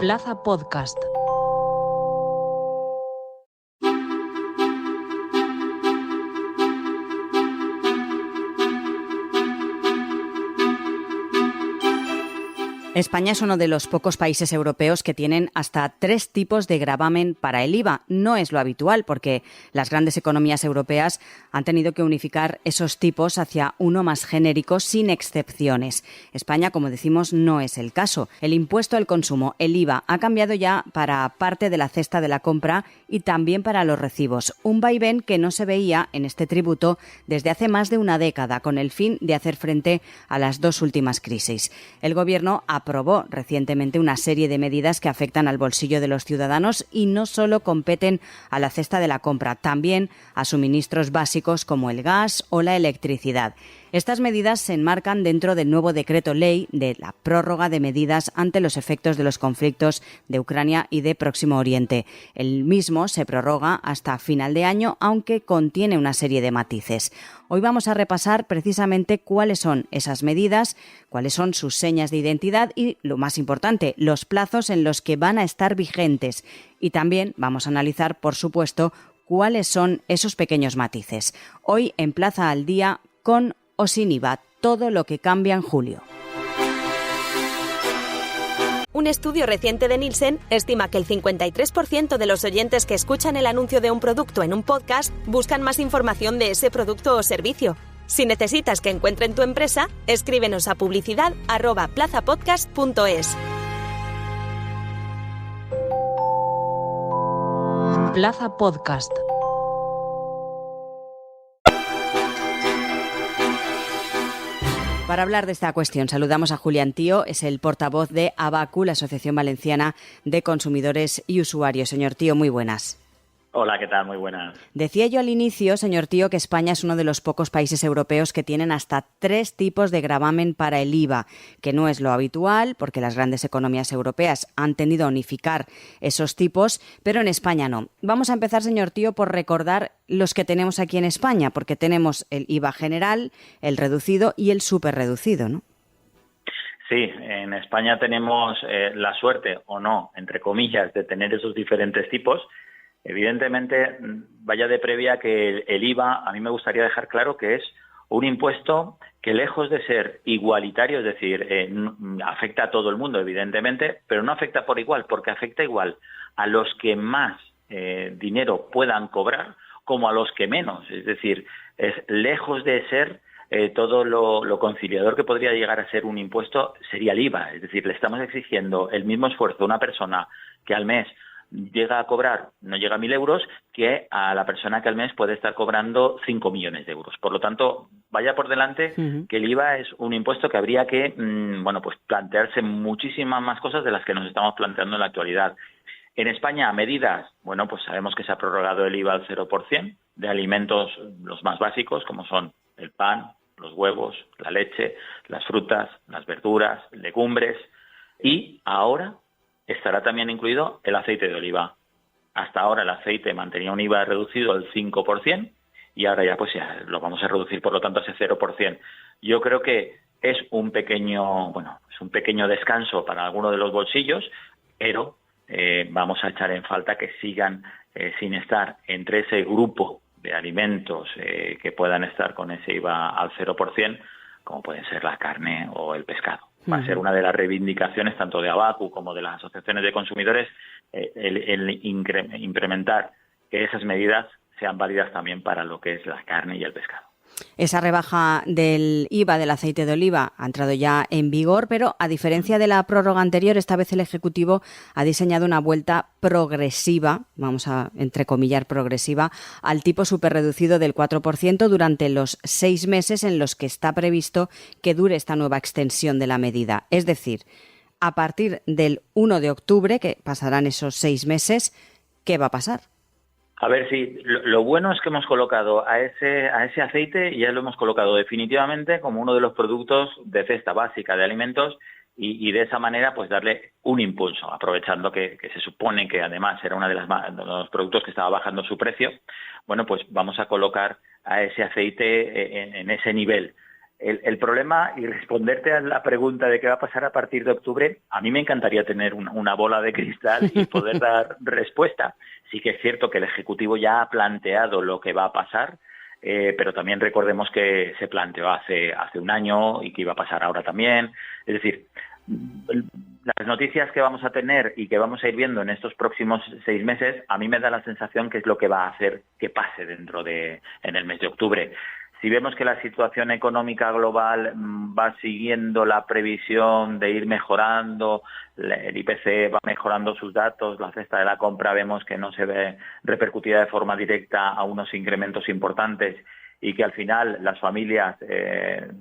Plaza Podcast. España es uno de los pocos países europeos que tienen hasta 3 tipos de gravamen para el IVA. No es lo habitual porque las grandes economías europeas han tenido que unificar esos tipos hacia uno más genérico sin excepciones. España, como decimos, no es el caso. El impuesto al consumo, el IVA, ha cambiado ya para parte de la cesta de la compra y también para los recibos. Un vaivén que no se veía en este tributo desde hace más de una década con el fin de hacer frente a las 2 últimas crisis. El Gobierno aprobó recientemente una serie de medidas que afectan al bolsillo de los ciudadanos y no solo competen a la cesta de la compra, también a suministros básicos como el gas o la electricidad. Estas medidas se enmarcan dentro del nuevo decreto ley de la prórroga de medidas ante los efectos de los conflictos de Ucrania y de Próximo Oriente. El mismo se prorroga hasta final de año, aunque contiene una serie de matices. Hoy vamos a repasar precisamente cuáles son esas medidas, cuáles son sus señas de identidad y, lo más importante, los plazos en los que van a estar vigentes. Y también vamos a analizar, por supuesto, cuáles son esos pequeños matices. Hoy en Plaza al Día, con o sin IVA, todo lo que cambia en julio. Un estudio reciente de Nielsen estima que el 53% de los oyentes que escuchan el anuncio de un producto en un podcast buscan más información de ese producto o servicio. Si necesitas que encuentren tu empresa, escríbenos a publicidad@plazapodcast.es. Plaza Podcast. Para hablar de esta cuestión, saludamos a Julián Tío, es el portavoz de ABACU, la Asociación Valenciana de Consumidores y Usuarios. Señor Tío, muy buenas. Hola, ¿qué tal? Muy buenas. Decía yo al inicio, señor Tío, que España es uno de los pocos países europeos que tienen hasta 3 tipos de gravamen para el IVA, que no es lo habitual porque las grandes economías europeas han tendido a unificar esos tipos, pero en España no. Vamos a empezar, señor Tío, por recordar los que tenemos aquí en España, porque tenemos el IVA general, el reducido y el superreducido, ¿no? Sí, en España tenemos la suerte, o no, entre comillas, de tener esos diferentes tipos. Evidentemente, vaya de previa que el IVA, a mí me gustaría dejar claro que es un impuesto que, lejos de ser igualitario, es decir, afecta a todo el mundo, evidentemente, pero no afecta por igual, porque afecta igual a los que más dinero puedan cobrar como a los que menos. Es decir, es lejos de ser todo lo conciliador que podría llegar a ser un impuesto, sería el IVA. Es decir, le estamos exigiendo el mismo esfuerzo a una persona que al mes llega a cobrar, no llega a 1.000 euros, que a la persona que al mes puede estar cobrando 5 millones de euros. Por lo tanto, vaya por delante que el IVA es un impuesto que habría que pues plantearse muchísimas más cosas de las que nos estamos planteando en la actualidad. En España, medidas, pues sabemos que se ha prorrogado el IVA al 0% de alimentos los más básicos, como son el pan, los huevos, la leche, las frutas, las verduras, legumbres, y ahora estará también incluido el aceite de oliva. Hasta ahora el aceite mantenía un IVA reducido al 5% y ahora ya lo vamos a reducir, por lo tanto, a ese 0%. Yo creo que es un pequeño descanso para alguno de los bolsillos, pero vamos a echar en falta que sigan sin estar entre ese grupo de alimentos que puedan estar con ese IVA al 0%, como pueden ser la carne o el pescado. Va a ser una de las reivindicaciones tanto de ABACU como de las asociaciones de consumidores el incrementar que esas medidas sean válidas también para lo que es la carne y el pescado. Esa rebaja del IVA del aceite de oliva ha entrado ya en vigor, pero a diferencia de la prórroga anterior, esta vez el Ejecutivo ha diseñado una vuelta progresiva, vamos a entrecomillar progresiva, al tipo superreducido del 4% durante los 6 meses en los que está previsto que dure esta nueva extensión de la medida. Es decir, a partir del 1 de octubre, que pasarán esos 6 meses, ¿qué va a pasar? A ver, sí, lo bueno es que hemos colocado a ese aceite, ya lo hemos colocado definitivamente como uno de los productos de cesta básica de alimentos y de esa manera pues darle un impulso, aprovechando que se supone que además era uno de los productos que estaba bajando su precio. Pues vamos a colocar a ese aceite en ese nivel. El problema, y responderte a la pregunta de qué va a pasar a partir de octubre, a mí me encantaría tener una bola de cristal y poder dar respuesta. Sí que es cierto que el Ejecutivo ya ha planteado lo que va a pasar, pero también recordemos que se planteó hace un año y que iba a pasar ahora también. Es decir, las noticias que vamos a tener y que vamos a ir viendo en estos próximos 6 meses, a mí me da la sensación que es lo que va a hacer que pase en el mes de octubre. Si vemos que la situación económica global va siguiendo la previsión de ir mejorando, el IPC va mejorando sus datos, la cesta de la compra vemos que no se ve repercutida de forma directa a unos incrementos importantes y que al final las familias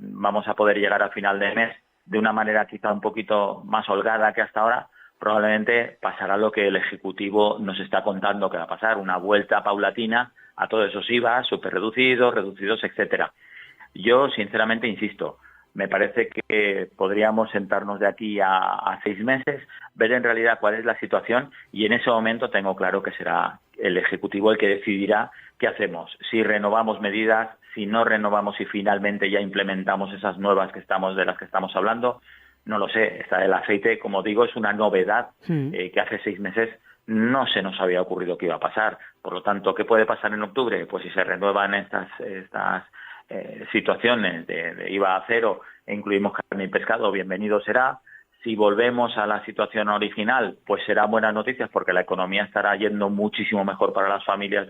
vamos a poder llegar al final de mes de una manera quizá un poquito más holgada que hasta ahora, probablemente pasará lo que el Ejecutivo nos está contando que va a pasar, una vuelta paulatina a todos esos IVA, súper reducidos, etcétera. Yo, sinceramente, insisto, me parece que podríamos sentarnos de aquí a 6 meses, ver en realidad cuál es la situación y en ese momento tengo claro que será el Ejecutivo el que decidirá qué hacemos, si renovamos medidas, si no renovamos y finalmente ya implementamos esas nuevas de las que estamos hablando. No lo sé, esta del aceite, como digo, es una novedad que hace 6 meses no se nos había ocurrido que iba a pasar. Por lo tanto, ¿qué puede pasar en octubre? Pues si se renuevan estas situaciones de IVA a cero e incluimos carne y pescado, bienvenido será. Si volvemos a la situación original, pues serán buenas noticias porque la economía estará yendo muchísimo mejor para las familias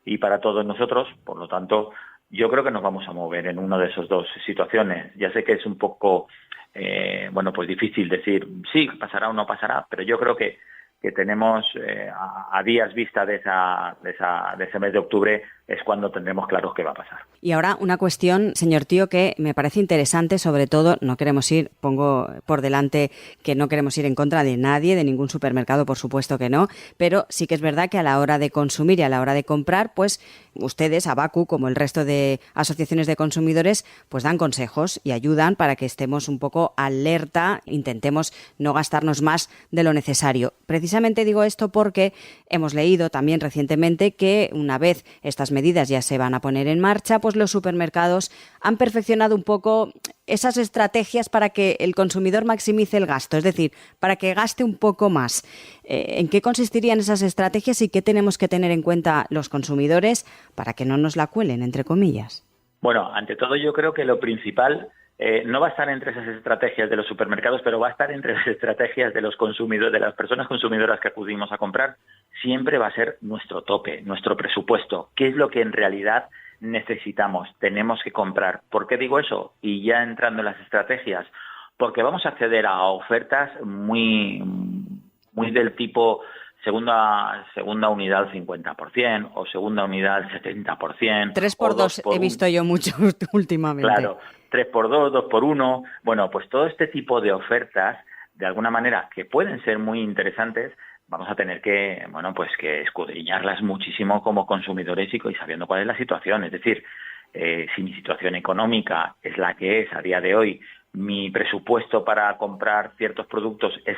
y para todos nosotros. Por lo tanto, yo creo que nos vamos a mover en una de esas dos situaciones. Ya sé que es un poco pues difícil decir sí, pasará o no pasará, pero yo creo que tenemos a días vista de ese mes de octubre es cuando tendremos claro qué va a pasar. Y ahora una cuestión, señor Tío, que me parece interesante, sobre todo, pongo por delante que no queremos ir en contra de nadie, de ningún supermercado, por supuesto que no, pero sí que es verdad que a la hora de consumir y a la hora de comprar, pues ustedes, Abacu, como el resto de asociaciones de consumidores, pues dan consejos y ayudan para que estemos un poco alerta, intentemos no gastarnos más de lo necesario. Precisamente digo esto porque hemos leído también recientemente que una vez estas medidas ya se van a poner en marcha, pues los supermercados han perfeccionado un poco esas estrategias para que el consumidor maximice el gasto, es decir, para que gaste un poco más. ¿En qué consistirían esas estrategias y qué tenemos que tener en cuenta los consumidores para que no nos la cuelen, entre comillas? Bueno, ante todo yo creo que lo principal no va a estar entre esas estrategias de los supermercados, pero va a estar entre las estrategias de los consumidores, de las personas consumidoras que acudimos a comprar. Siempre va a ser nuestro tope, nuestro presupuesto. ¿Qué es lo que en realidad necesitamos, tenemos que comprar? ¿Por qué digo eso? Y ya entrando en las estrategias, porque vamos a acceder a ofertas muy del tipo segunda unidad al 50% o segunda unidad al 70%. 3x2 he visto yo mucho últimamente. Claro, 3x2, 2x1. Bueno, pues todo este tipo de ofertas, de alguna manera, que pueden ser muy interesantes, vamos a tener que escudriñarlas muchísimo como consumidores y sabiendo cuál es la situación. Es decir, si mi situación económica es la que es a día de hoy, mi presupuesto para comprar ciertos productos es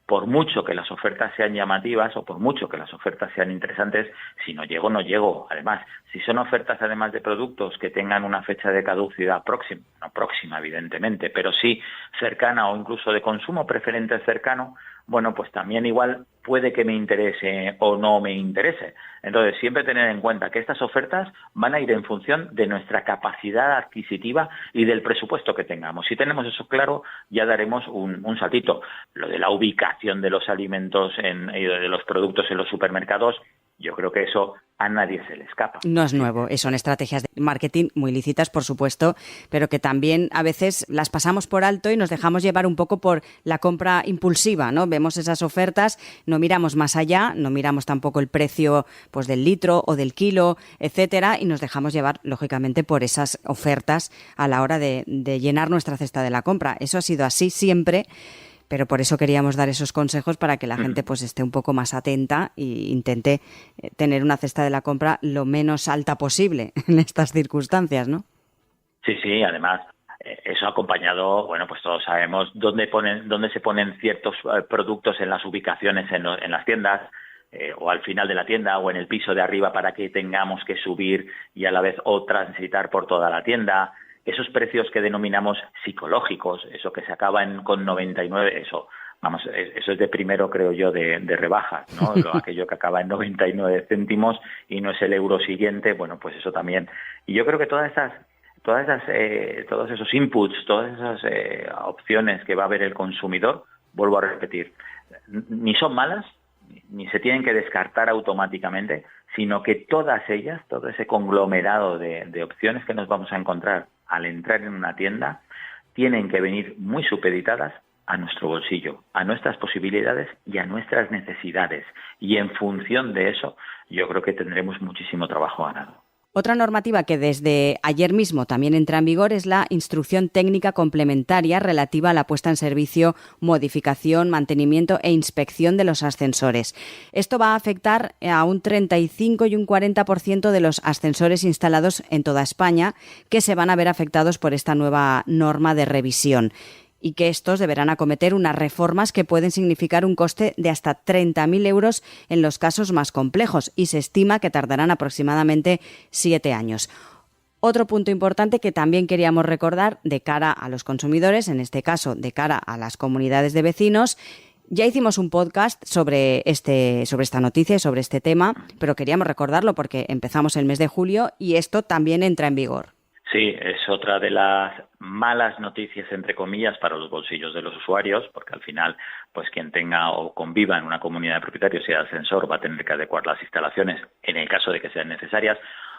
por mucho que las ofertas sean llamativas o por mucho que las ofertas sean interesantes, si no llego, no llego. Además, si son ofertas además de productos que tengan una fecha de caducidad próxima, no próxima evidentemente, pero sí cercana o incluso de consumo preferente cercano, bueno, pues también igual puede que me interese o no me interese. Entonces, siempre tener en cuenta que estas ofertas van a ir en función de nuestra capacidad adquisitiva y del presupuesto que tengamos. Si tenemos eso claro, ya daremos un saltito. Lo de la ubicación de los alimentos y de los productos en los supermercados, yo creo que eso a nadie se le escapa. No es nuevo, son estrategias de marketing muy lícitas, por supuesto, pero que también a veces las pasamos por alto y nos dejamos llevar un poco por la compra impulsiva, ¿no? Vemos esas ofertas, no miramos más allá, no miramos tampoco el precio pues del litro o del kilo, etcétera, y nos dejamos llevar, lógicamente, por esas ofertas a la hora de llenar nuestra cesta de la compra. Eso ha sido así siempre, pero por eso queríamos dar esos consejos para que la gente pues esté un poco más atenta e intente tener una cesta de la compra lo menos alta posible en estas circunstancias, ¿no? Sí, además eso acompañado, bueno, pues todos sabemos dónde se ponen ciertos productos en las ubicaciones en las tiendas, o al final de la tienda o en el piso de arriba para que tengamos que subir y a la vez o transitar por toda la tienda. esos precios que denominamos psicológicos, eso que se acaba con 99, eso es de primero, creo yo, de rebajas, ¿no? Aquello que acaba en 99 céntimos y no es el euro siguiente, bueno, pues eso también. Y yo creo que todos esos inputs, todas esas opciones que va a ver el consumidor, vuelvo a repetir, ni son malas, ni se tienen que descartar automáticamente, sino que todas ellas, todo ese conglomerado de opciones que nos vamos a encontrar al entrar en una tienda, tienen que venir muy supeditadas a nuestro bolsillo, a nuestras posibilidades y a nuestras necesidades. Y en función de eso, yo creo que tendremos muchísimo trabajo ganado. Otra normativa que desde ayer mismo también entra en vigor es la Instrucción Técnica Complementaria relativa a la puesta en servicio, modificación, mantenimiento e inspección de los ascensores. Esto va a afectar a un 35 y un 40% de los ascensores instalados en toda España, que se van a ver afectados por esta nueva norma de revisión, y que estos deberán acometer unas reformas que pueden significar un coste de hasta 30.000 euros en los casos más complejos, y se estima que tardarán aproximadamente 7 años. Otro punto importante que también queríamos recordar de cara a los consumidores, en este caso de cara a las comunidades de vecinos. Ya hicimos un podcast sobre esta noticia y sobre este tema, pero queríamos recordarlo porque empezamos el mes de julio y esto también entra en vigor. Sí, es otra de las malas noticias, entre comillas, para los bolsillos de los usuarios, porque al final, pues quien tenga o conviva en una comunidad de propietarios y ascensor va a tener que adecuar las instalaciones en el caso de que sean necesarias.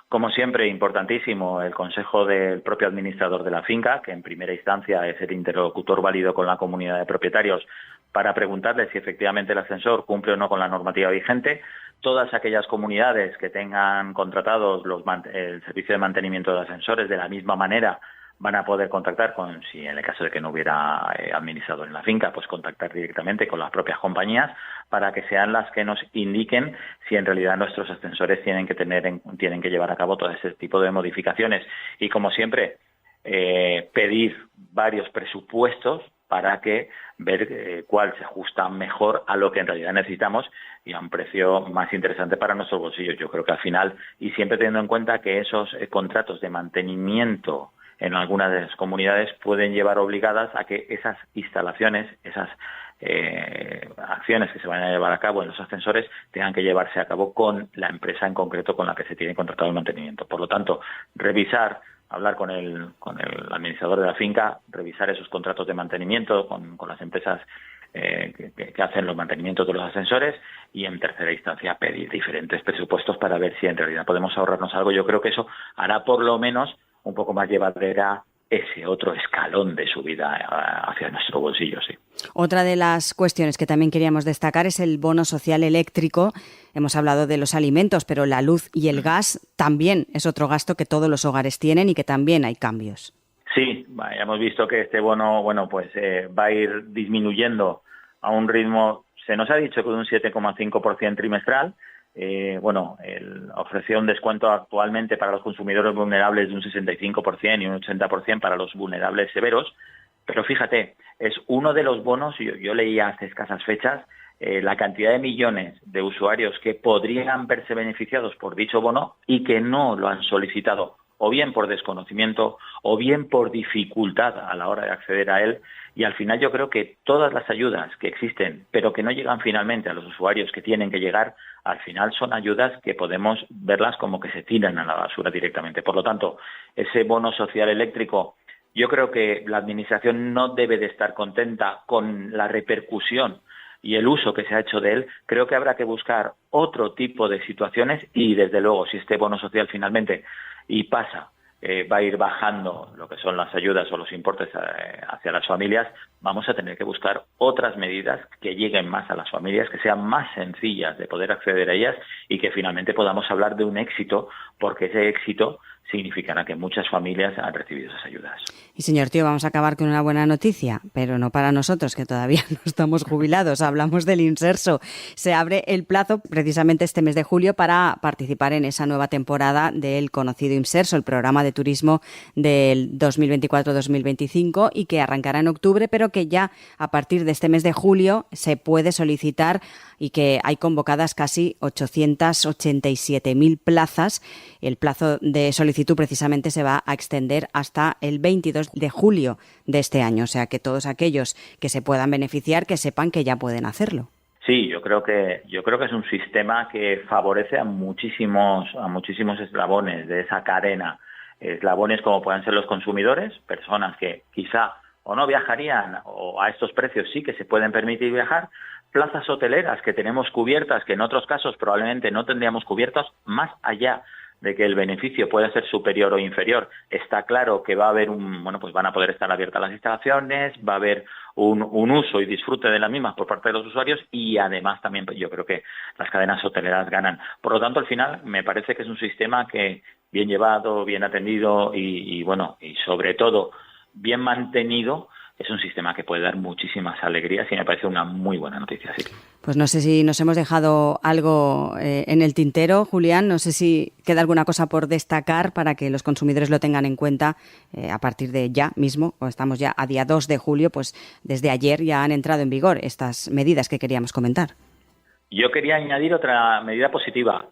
Como siempre, importantísimo el consejo del propio administrador de la finca, que en primera instancia es el interlocutor válido con la comunidad de propietarios para preguntarle si efectivamente el ascensor cumple o no con la normativa vigente. Todas aquellas comunidades que tengan contratados el servicio de mantenimiento de ascensores de la misma manera van a poder contactar si en el caso de que no hubiera administrador en la finca, pues contactar directamente con las propias compañías para que sean las que nos indiquen si en realidad nuestros ascensores tienen que llevar a cabo todo ese tipo de modificaciones. Y como siempre, pedir varios presupuestos para ver cuál se ajusta mejor a lo que en realidad necesitamos y a un precio más interesante para nuestros bolsillos. Yo creo que al final, y siempre teniendo en cuenta que esos contratos de mantenimiento en algunas de las comunidades pueden llevar obligadas a que esas instalaciones, esas acciones que se van a llevar a cabo en los ascensores tengan que llevarse a cabo con la empresa en concreto con la que se tiene contratado el mantenimiento. Por lo tanto, hablar con el administrador de la finca, revisar esos contratos de mantenimiento con las empresas que hacen los mantenimientos de los ascensores y en tercera instancia pedir diferentes presupuestos para ver si en realidad podemos ahorrarnos algo. Yo creo que eso hará por lo menos un poco más llevadera ese otro escalón de subida hacia nuestro bolsillo, sí. Otra de las cuestiones que también queríamos destacar es el bono social eléctrico. Hemos hablado de los alimentos, pero la luz y el gas también es otro gasto que todos los hogares tienen y que también hay cambios. Sí, ya hemos visto que este bono, va a ir disminuyendo a un ritmo, se nos ha dicho que de un 7,5% trimestral. Ofreció un descuento actualmente para los consumidores vulnerables de un 65% y un 80% para los vulnerables severos. Pero fíjate, es uno de los bonos, yo leía hace escasas fechas, la cantidad de millones de usuarios que podrían verse beneficiados por dicho bono y que no lo han solicitado, o bien por desconocimiento, o bien por dificultad a la hora de acceder a él. Y al final yo creo que todas las ayudas que existen, pero que no llegan finalmente a los usuarios que tienen que llegar, al final son ayudas que podemos verlas como que se tiran a la basura directamente. Por lo tanto, ese bono social eléctrico, yo creo que la Administración no debe de estar contenta con la repercusión y el uso que se ha hecho de él. Creo que habrá que buscar otro tipo de situaciones y, desde luego, si este bono social finalmente va a ir bajando lo que son las ayudas o los importes hacia las familias, vamos a tener que buscar otras medidas que lleguen más a las familias, que sean más sencillas de poder acceder a ellas y que finalmente podamos hablar de un éxito, porque ese éxito significará que muchas familias han recibido esas ayudas. Y señor Tío, vamos a acabar con una buena noticia, pero no para nosotros, que todavía no estamos jubilados. Hablamos del Inserso. Se abre el plazo precisamente este mes de julio para participar en esa nueva temporada del conocido Inserso, el programa de turismo del 2024-2025, y que arrancará en octubre, pero que ya a partir de este mes de julio se puede solicitar y que hay convocadas casi 887.000 plazas. El plazo de solicitud solicitud precisamente se va a extender hasta el 22 de julio de este año, o sea que todos aquellos que se puedan beneficiar, que sepan que ya pueden hacerlo. Sí, yo creo que es un sistema que favorece a muchísimos eslabones de esa cadena. Eslabones como puedan ser los consumidores, personas que quizá o no viajarían o a estos precios sí que se pueden permitir viajar, plazas hoteleras que tenemos cubiertas, que en otros casos probablemente no tendríamos cubiertas, más allá de que el beneficio pueda ser superior o inferior. Está claro que va a haber pues van a poder estar abiertas las instalaciones, va a haber un uso y disfrute de las mismas por parte de los usuarios y además también yo creo que las cadenas hoteleras ganan. Por lo tanto, al final me parece que es un sistema que bien llevado, bien atendido y sobre todo bien mantenido, es un sistema que puede dar muchísimas alegrías y me parece una muy buena noticia, sí. Pues no sé si nos hemos dejado algo en el tintero, Julián, no sé si queda alguna cosa por destacar para que los consumidores lo tengan en cuenta a partir de ya mismo, o estamos ya a día 2 de julio, pues desde ayer ya han entrado en vigor estas medidas que queríamos comentar. Yo quería añadir otra medida positiva.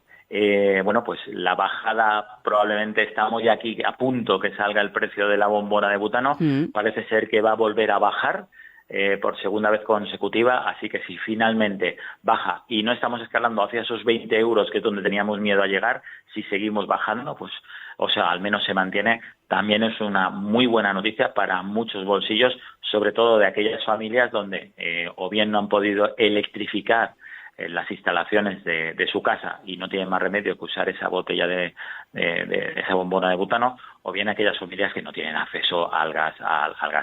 Pues la bajada, probablemente estamos ya aquí a punto que salga el precio de la bombona de butano, parece ser que va a volver a bajar por segunda vez consecutiva, así que si finalmente baja y no estamos escalando hacia esos 20 euros que es donde teníamos miedo a llegar, si seguimos bajando, al menos se mantiene, también es una muy buena noticia para muchos bolsillos, sobre todo de aquellas familias donde o bien no han podido electrificar las instalaciones de su casa y no tienen más remedio que usar esa botella de esa bombona de butano, o bien aquellas familias que no tienen acceso al gas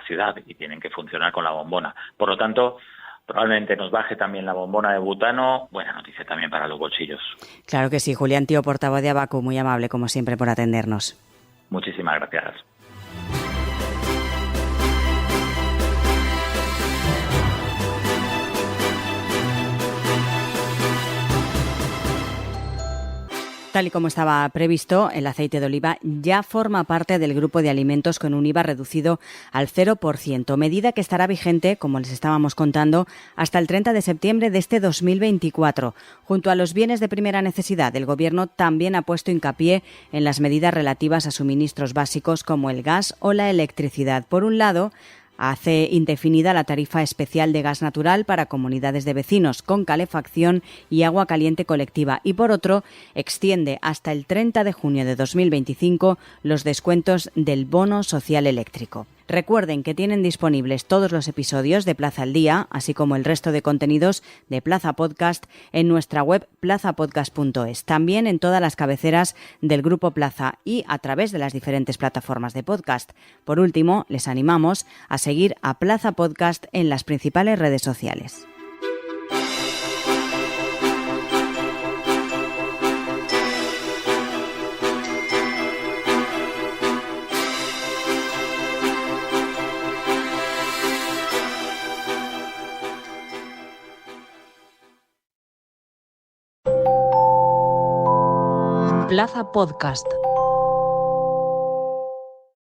ciudad y tienen que funcionar con la bombona. Por lo tanto, probablemente nos baje también la bombona de butano, buena noticia también para los bolsillos. Claro que sí, Julián Tío, portavoz de Abacu, muy amable como siempre por atendernos. Muchísimas gracias. Tal y como estaba previsto, el aceite de oliva ya forma parte del grupo de alimentos con un IVA reducido al 0%, medida que estará vigente, como les estábamos contando, hasta el 30 de septiembre de este 2024. Junto a los bienes de primera necesidad, el Gobierno también ha puesto hincapié en las medidas relativas a suministros básicos como el gas o la electricidad. Por un lado, hace indefinida la tarifa especial de gas natural para comunidades de vecinos con calefacción y agua caliente colectiva y, por otro, extiende hasta el 30 de junio de 2025 los descuentos del bono social eléctrico. Recuerden que tienen disponibles todos los episodios de Plaza al Día, así como el resto de contenidos de Plaza Podcast en nuestra web plazapodcast.es, también en todas las cabeceras del Grupo Plaza y a través de las diferentes plataformas de podcast. Por último, les animamos a seguir a Plaza Podcast en las principales redes sociales. Plaza Podcast.